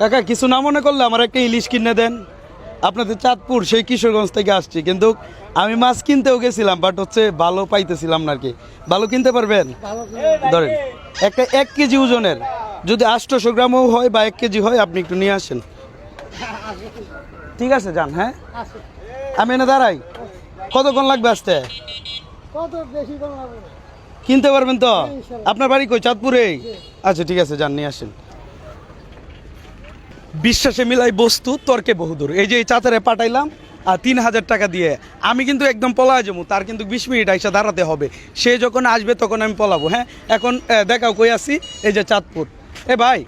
কাকা কিছু না মনে করলে আমার একটা ইলিশ কিনে দেন। আপনাদের চাঁদপুর সেই কিশোরগঞ্জ থেকে আসছি, কিন্তু আমি মাছ কিনতেও গেছিলাম, বাট হচ্ছে ভালো পাইতেছিলাম না আর কি। ভালো কিনতে পারবেন? ধরেন একটা 1 কেজি ওজনের, যদি 800 গ্রামও হয় বা 1 কেজি হয়, আপনি একটু নিয়ে আসেন। ঠিক আছে যান। হ্যাঁ আমি এনে দাঁড়াই। কতক্ষণ লাগবে আসতে? কিনতে পারবেন তো? আপনার বাড়ি কই? চাঁদপুরেই? আচ্ছা ঠিক আছে যান, নিয়ে আসেন। বিশ্বাসে মিলাই বস্তু, তর্কে বহুদূর। এই যে এই চাচারে পাঠাইলাম আর 3000 টাকা দিয়ে, আমি কিন্তু একদম পলায় যাবো, তার কিন্তু 20 মিনিট আইসা দাঁড়াতে হবে। সে যখন আসবে তখন আমি পলাবো। হ্যাঁ এখন দেখাও কই আছি। এই যে চাঁদপুর। এ ভাই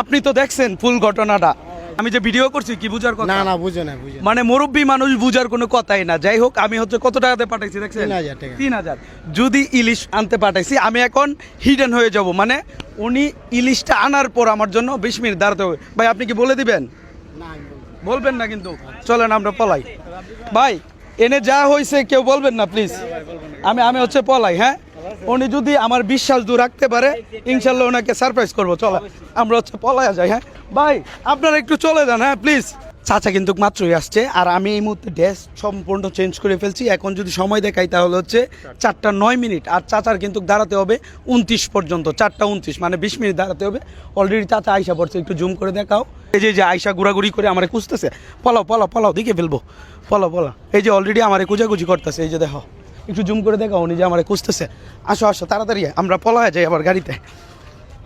আপনি তো দেখছেন ফুল ঘটনাটা, আমি যে ভিডিও করছি কি বুঝার কথা? না বুঝে না মানে মুরব্বী মানুষ বুঝার কোনো কথাই না। যাই হোক, আমি হচ্ছে কত টাকাতে পাঠাইছি দেখছেন? 3000 টাকা। 3000। যদি ইলিশ আনতে পাঠাইছি, আমি এখন হিডেন হয়ে যাব। মানে উনি ইলিশটা আনার পর আমার জন্য 20 মিনিট দাঁড়াতে হবে। ভাই আপনি কি বলে দিবেন? বলবেন না কিন্তু। চলেন আমরা পলাই। ভাই এনে যা হয়েছে কেউ বলবেন না প্লিজ। আমি হচ্ছে পলাই। হ্যাঁ উনি যদি আমার বিশ্বাস দূর রাখতে পারে, ইনশাল্লাহ ওনাকে সারপ্রাইজ করবো। চলো আমরা হচ্ছে পলায়া যাই। হ্যাঁ ভাই আপনারা একটু চলে যান। হ্যাঁ প্লিজ। চাচা কিন্তু মাত্রই আসছে, আর আমি এই মুহূর্তে ড্রেস সম্পূর্ণ চেঞ্জ করে ফেলছি। এখন যদি সময় দেখাই তাহলে হচ্ছে 4:09, আর চাচার কিন্তু দাঁড়াতে হবে 29 পর্যন্ত। 4:29 মানে 20 মিনিট দাঁড়াতে হবে। অলরেডি চাচা আয়সা পড়ছে, একটু জুম করে দেখাও। এই যে আয়সা ঘোরাঘুরি করে আমার খুঁজতেছে, পলাও দেখে ফেলবো। পলাও এই যে অলরেডি আমার কুজাকুজি করতেছে। এই যে দেখো, একটু জুম করে দেখাও, উনি যে আমার খুঁজতেছে। আসো তাড়াতাড়ি আমরা পলায় যাই আবার গাড়িতে।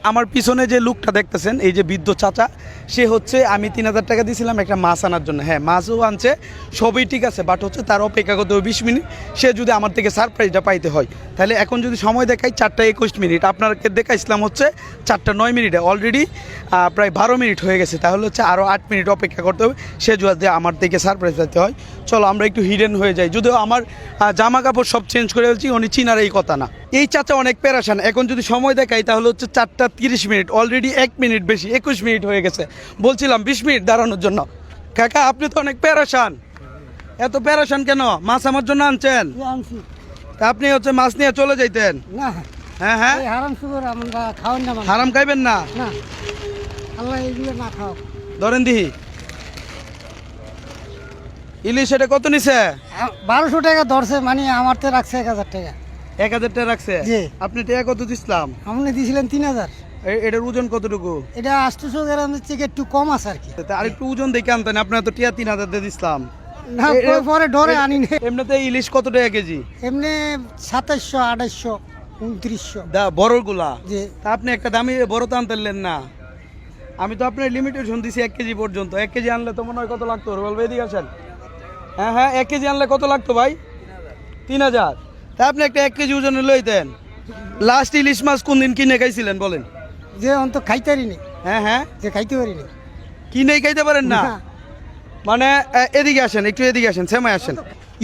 আমার পিছনে যে লোকটা দেখতেছেন, এই যে বৃদ্ধ চাচা, সে হচ্ছে আমি 3000 টাকা দিয়েছিলাম একটা মাছ আনার জন্য। হ্যাঁ মাছও আনছে, সবই ঠিক আছে, বাট হচ্ছে তার অপেক্ষা করতে হবে 20 মিনিট। সে যদি আমার থেকে সারপ্রাইজটা পাইতে হয়, তাহলে এখন যদি সময় দেখাই 4:21, আপনাকে দেখাইছিলাম হচ্ছে 4:09। অলরেডি প্রায় 12 মিনিট হয়ে গেছে, তাহলে হচ্ছে আরও 8 মিনিট অপেক্ষা করতে হবে সে যদি আমার থেকে সারপ্রাইজ পাইতে হয়। চলো আমরা একটু হিডেন হয়ে যাই। যদিও আমার জামা কাপড় সব চেঞ্জ করে ফেলছি, উনি চিনার এই কথা না। এই চাচা অনেক প্যারাসান। এখন যদি সময় দেখাই তাহলে হচ্ছে 4:30, অলরেডি 1 মিনিট বেশি, 21 মিনিট হয়ে গেছে। বলছিলাম 20 মিনিট দাঁড়ানোর জন্য। কাকা আপনি তো অনেক প্যারাসান। এত প্যারাসান কেন? মাছ আমার জন্য আনছেন? তা আপনি হচ্ছে মাছ নিয়ে চলে যাইতেন না। হ্যাঁ হারাম খাইবেন না। আল্লাহ এগুলো না খাও। ধরেন দিহি ইলিশ। এটা কত নিছে? 1200 টাকা ধরছে, মানে আমার তো রাখছে 1000 টাকা। 1000 টাকা রাখছে? জি। আপনি টাকা কত দিছিলাম? আপনি দিয়েছিলেন 3000। এটার ওজন কতটুকু? এটা 800 গ্রামের থেকে একটু কম আছে আর কি। আর একটু ওজন দেখে আনতেন। আপনার তো টিয়া 3000 দিয়ে দিছিলাম। না পরে ডরে আনি না। এমনিতে ইলিশ কত টাকা কেজি? এমনি 2700, 2800, 2900। বড়গুলা? জি। তা আপনি একটা দামি বড় তো আনতেন না? আমি তো আপনার লিমিটেশন দিছি 1 কেজি পর্যন্ত। 1 কেজি আনলে তো মনে হয় কত লাগতো? বলবে এদিকে আসেন। হ্যাঁ 1 কেজি আনলে কত লাগতো ভাই? 3000। তা আপনি একটা 1 কেজি ওজনে লইতেন। লাস্ট ইলিশ মাছ কোন দিন কিনে খাইছিলেন বলেন? যে অন্ত খাইতে পারিনি। হ্যাঁ যে খাইতে পারিনি। কিনেই খাইতে পারেন না? মানে এদিকে আসেন, একটু এদিকে আসেন, সেমায় আসেন।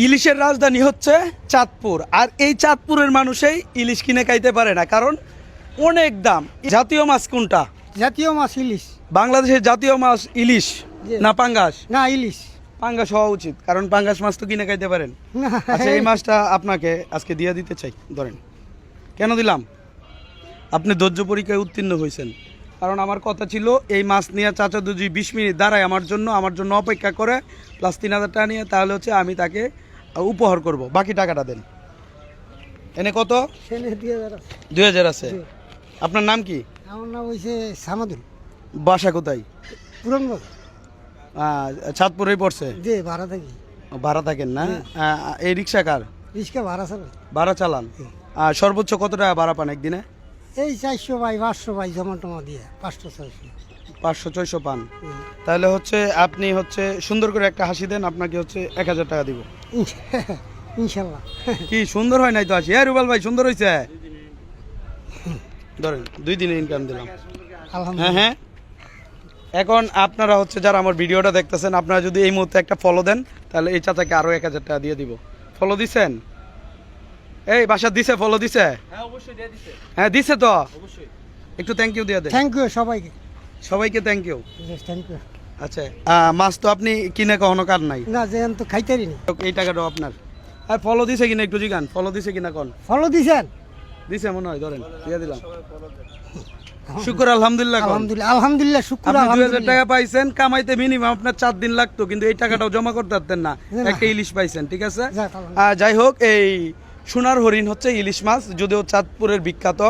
ইলিশের রাজধানী হচ্ছে চাঁদপুর, আর এই চাঁদপুরের মানুষই ইলিশ কিনে খাইতে পারে না, কারণ অনেক দাম। জাতীয় মাছ কোনটা? জাতীয় মাছ ইলিশ। বাংলাদেশের জাতীয় মাছ ইলিশ না পাঙ্গাস? না ইলিশ। পাঙ্গাস হওয়া উচিত, কারণ পাঙ্গাস মাছ তো কিনে খাইতে পারেন। আচ্ছা এই মাছটা আপনাকে আজকে দিয়ে দিতে চাই। ধরেন। কেন দিলাম? আপনি ধৈর্য পরীক্ষায় উত্তীর্ণ হয়েছেন। কারণ আমার কথা ছিল এই মাছ নিয়ে চাচা যদি 20 মিনিট দাঁড়ায় আমার জন্য অপেক্ষা করে, প্লাস 3000 টাকা নিয়ে, তাহলে হচ্ছে আমি তাকে উপহার করব। বাকি টাকাটা দেন। এনে কত? 2000 আছে। আপনার নাম কি? আমার নাম হয়েছে সামাদুল। বাসা কোথায়? পুরনবাগ। চাঁদপুরেই পড়ছে? যে ভাড়া থাকি। ভাড়া থাকেন না? এই রিক্সা কার? রিক্সা ভাড়া চালাই। ভাড়া চালান? সর্বোচ্চ কত টাকা ভাড়া পান একদিনে? এই 400 বাই 500 বাই জমা টমা দিয়ে 500-600। 500-600 পান? তাহলে হচ্ছে আপনি হচ্ছে সুন্দর করে একটা হাসি দেন, আপনাকে হচ্ছে 1000 টাকা দিব। ইনশাল্লাহ। কি সুন্দর হয় নাই তো হাসি? হ্যাঁ রুবাল ভাই সুন্দর হয়েছে। ধরেন 2 দিনের ইনকাম দিলাম। হ্যাঁ এখন আপনারা হচ্ছে যারা আমার ভিডিওটা দেখতেছেন, আপনারা যদি এই মুহূর্তে একটা ফলো দেন, তাহলে এই চাচাকে আরো 1000 টাকা দিয়ে দিব। ফলো দিছেন? এই বাসা দিছে? ফলো দিছে? হ্যাঁ অবশ্যই দিয়ে দিছে। হ্যাঁ দিছে তো অবশ্যই। একটু থ্যাংক ইউ দিয়ে দেন। থ্যাংক ইউ সবাইকে থ্যাংক ইউ। Thank you. আচ্ছা মাছ তো আপনি কিনে কখনো কার নাই? না যে তো খাইতে পারিনি। এই টাকাটাও আপনার। আর ফলো দিছে কিনা একটু জিগান। ফলো দিছে কিনা কোন? ফলো দিছেন? দিছে মনে হয়। ধরেন দিয়ে দিলাম। শুকর আলহামদুলিল্লাহ কোন? আলহামদুলিল্লাহ আলহামদুলিল্লাহ শুক্র আপনি 2000 আলহামদুলিল্লাহ টাকা পাইছেন, কামাইতে মিনিমাম আপনার 4 দিন লাগতো, কিন্তু এই টাকাটাও জমা করতে পারতেন না। না। একটা ইলিশ পাইছেন, ঠিক আছে। যাক, আলহামদুলিল্লাহ। যাই হোক, এই সোনার হরিণ হচ্ছে ইলিশ মাছ, যদিও চাঁদপুরের বিখ্যাত।